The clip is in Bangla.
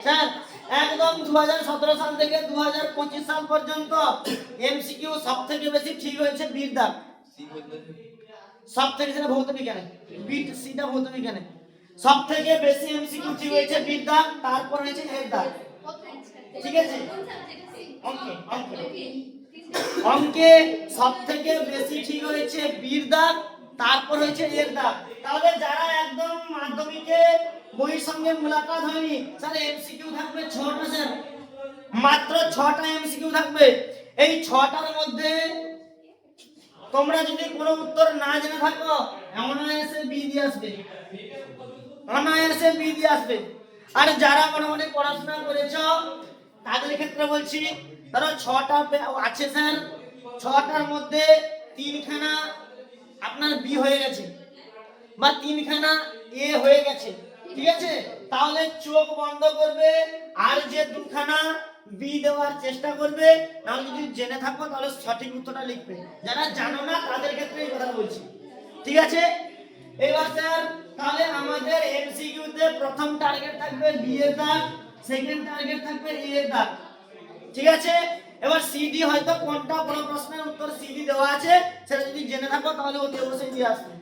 স্যার একদম 2017 সাল থেকে 2025 সাল পর্যন্ত এমসিকিউ সবথেকে বেশি ঠিক হয়েছে বির দাগ। সবথেকে সেটা ভৌত বিজ্ঞানে, বিট সিটা ভৌত বিজ্ঞানে সবথেকে বেশি এমসিকিউ ঠিক হয়েছে বির দাগ, তারপর হয়েছে এর দাগ। ঠিক আছে, অঙ্কে অঙ্কে সবথেকে বেশি ঠিক হয়েছে বির দাগ, তারপর হয়েছে এর দাগ। তাহলে যারা একদম মাধ্যমিকে বইয়ের সঙ্গে মুলাকাত হয়নি, স্যার এমসিকিউ থাকবে 6টা স্যার, মাত্র 6টা এমসিকিউ থাকবে। এই 6টার মধ্যে তোমরা যদি কোনো উত্তর না জেনে থাকো অনায়াসে বি দিয়ে আসবে, অনায়াসে বি দিয়ে আসবে। আর যারা মোটামুটি পড়াশোনা করেছো তাদের ক্ষেত্রে বলছি, ধরো 6টা আছে স্যার, 6টার মধ্যে 3খানা আপনার বি হয়ে গেছে বা 3খানা এ হয়ে গেছে, ঠিক আছে? তাহলে চোখ বন্ধ করবে আর যে 2খানা বি দেওয়ার চেষ্টা করবে, নাহলে যদি জেনে থাকো তাহলে সঠিক উত্তরটা লিখবে। যারা জানো না তাদের ক্ষেত্রে এই কথা বলছি, ঠিক আছে? এবার স্যার তাহলে আমাদের এমসিকিউ তে প্রথম টার্গেট থাকবে বি এর দাগ, সেকেন্ড টার্গেট থাকবে এ এর দাগ, ঠিক আছে? এবার সিডি হয়তো কোনটা বড় প্রশ্নের উত্তর সিডি দেওয়া আছে সেটা যদি জেনে থাকো তাহলে অতি অবশ্যই দিয়ে আসবে।